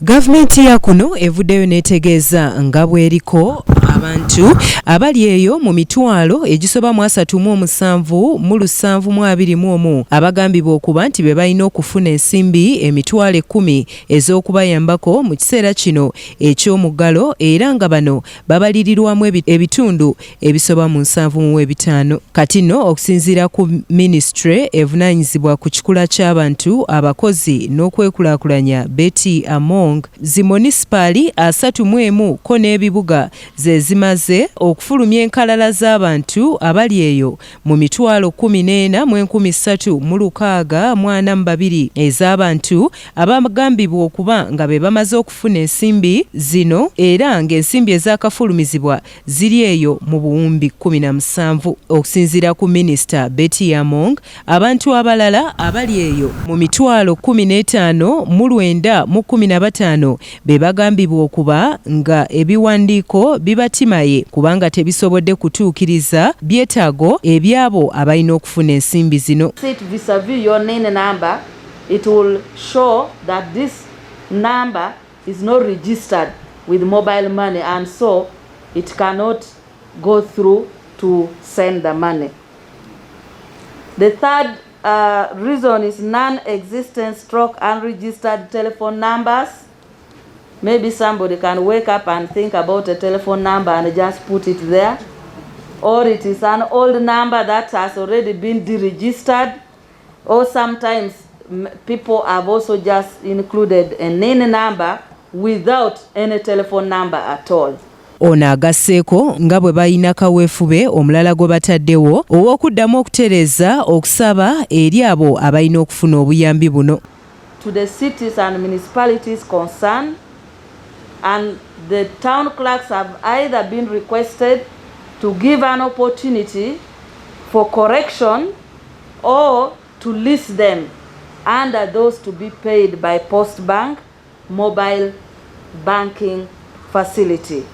Gavumenti ya kuno evuddeyo netegeeza nga bweriko abantu abali eyo mu mitwalo egisoba mu 37 mu 721 abagambibwa okuba nti be balina okufuna ensimbi emitwalo 10 ez'okubayambako mu kiseera kino eky'omuggalo era nga bano babalirirwamu ebitundu ebisoba mu 75. Kati nno okusinziira ku ministry evunaanyizibwa ku kikula ky'abantu abakozi n'okwekulaakulanya Betty Among zi munisipali 31 ko n'ebibuga ze zimaze okufulumya enkalala z'abantu abali eyo mu mitwalo 14,342 ez'abantu abagambibwa okuba nga be bamaze okufuna ensimbi zino era ng'ensimbi ezakafulumizibwa ziri eyo mu buwumbi 17. Okusinziira ku minisita Betty Among, abantu abalala abali eyo mu mitwalo 15,915 be bagambibwa okuba nga ebiwandiiko bibatimaye kubanga tebisobodde kutuukiriza byetaago ebyabo abalina okufuna ensimbi zino. Vis-a-vis your NIN number, it will show that this number is not registered with mobile money and so it cannot go through to send the money. The third reason is non-existent stroke unregistered telephone numbers. Maybe somebody can wake up and think about a telephone number and just put it there. Or it is an old number that has already been deregistered. Or sometimes people have also just included a NIN number without any telephone number at all. Ono agasseeko nga bwe balina kaweefube omulala gwe bataddewo ow'okuddamu okutereeza okusaba eri abo abalina okufuna obuyambi buno. To the cities and municipalities concerned, and the town clerks have either been requested to give an opportunity for correction or to list them under those to be paid by Post Bank mobile banking facility.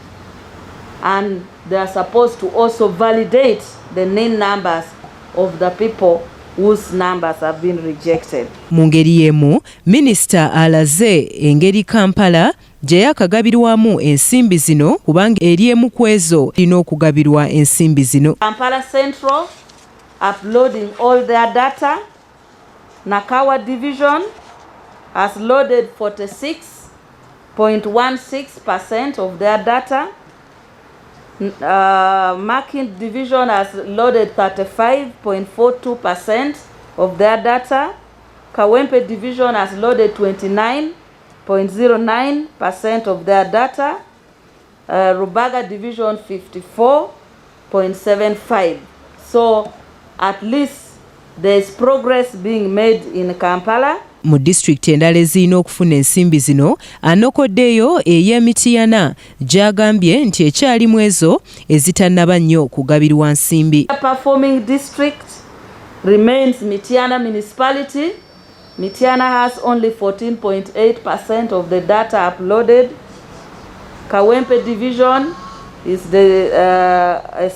And they are supposed to also validate the NIN numbers of the people whose numbers have been rejected. Mu ngeri y'emu, minisita alaze engeri Kampala gye yakagabirwamu ensimbi zino kubanga eri emu ku ezo lina okugabirwa ensimbi zino. Kampala Central uploading all their data. Nakawa Division has loaded 46.16% of their data. Marking Division has loaded 35.42% of their data. Kawempe Division has loaded 29.09% of their data. Rubaga Division 54.75%. So at least there is progress being made in Kampala. Mu district endala ezirina okufuna ensimbi zino anokoddeyo ey'Emityana gy'agambye nti ekyalimu ezo ezitannaba nnyo okugabirwa nsimbi. Performing district remains Mityana municipality. Mityana has only 14.8% of the data uploaded. Kawempe division is the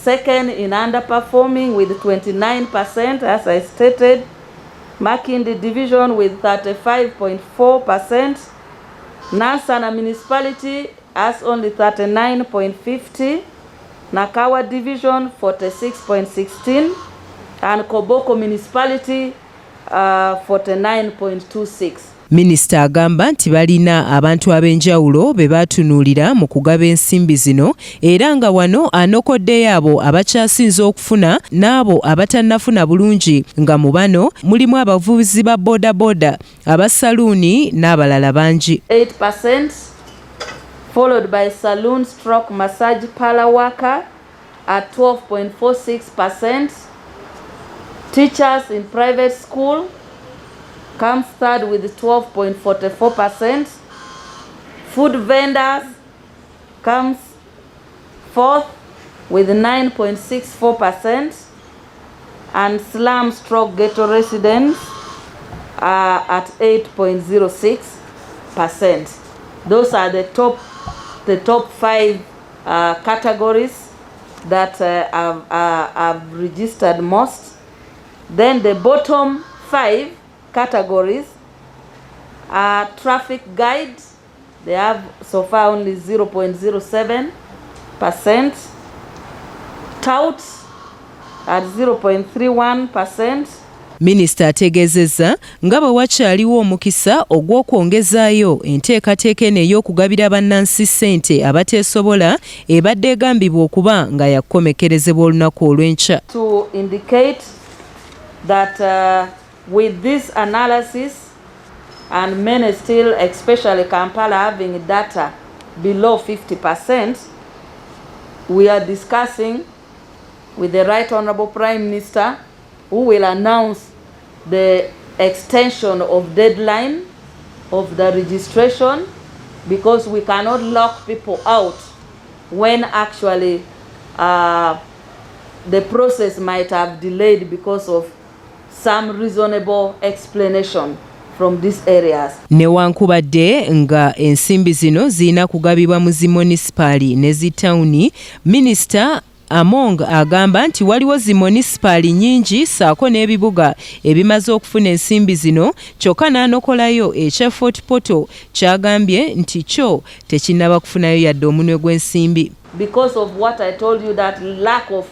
second in underperforming with 29%, as I stated. Makindi division with 35.4%. Nansana municipality has only 39.50%. Nakawa division 46.16%. And Koboko municipality 49.26%. Minisita agamba nti balina abantu ab'enjawulo be batunuulira mu kugaba ensimbi zino era nga wano anokoddeyo abo abakyasinze okufuna n'abo abatannafuna bulungi nga mu bano mulimu abavuzi ba bodaboda, abasaluuni n'abalala bangi. 8% followed by saloon stroke massage parlor worker at 12.46%. Teachers in private school comes third with 12.44%. Food vendors comes fourth with 9.64%. And slum stroke ghetto residents are at 8.06%. Those are the top 5 categories that have registered most. Then the bottom 5 categories are traffic guides, they have so far only 0.07%. Tout at 0.31%. Minisita ategeezezza nga bwe wakyaliwo omukisa ogw'okwongezaayo enteekateeka eno ey'okugabira bannansi ssente abateesobola ebadde egambibwa okuba nga yakukomekerezebwa olunaku olw'enkya. To indicate that with this analysis and many still, especially Kampala, having data below 50%, we are discussing with the Right Honourable Prime Minister, who will announce the extension of deadline of the registration, because we cannot lock people out when actually the process might have delayed because of some reasonable explanation from these areas. Newankubadde nga ensimbi zino zirina kugabibwa mu zi munisipaali ne zi tawuni, Minisita Among agamba nti waliwo zi munisipaali nnyingi saako n'ebibuga ebimaze okufuna ensimbi zino, kyokka n'anokolayo ekya Fort Portal kyagambye nti kyo tekinnaba kufunayo yadde omunwe gw'ensimbi. Because of what I told you, that lack of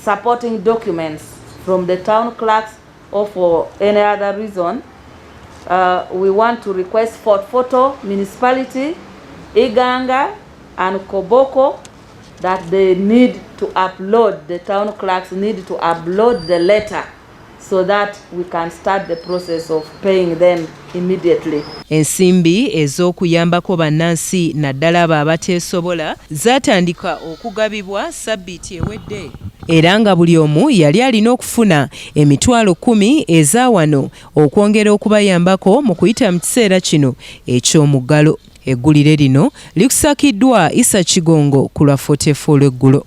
supporting documents from the town clerks or for any other reason, we want to request Fort Portal municipality, Iganga and Koboko, that they need to upload, the town clerks need to upload the letter so that we can start the process of paying them immediately. Ensimbi ez'okuyambako bannansi naddala abo abateesobola zaatandika okugabibwa sabbiiti ewedde. Era nga buli omu yali alina okufuna emitwalo 10 eza wano okwongera okubayambako mu kuyita mu kiseera kino eky'omuggalo. Eggulire lino likusakiddwa Isa Kigongo ku lwa 44 eggulo.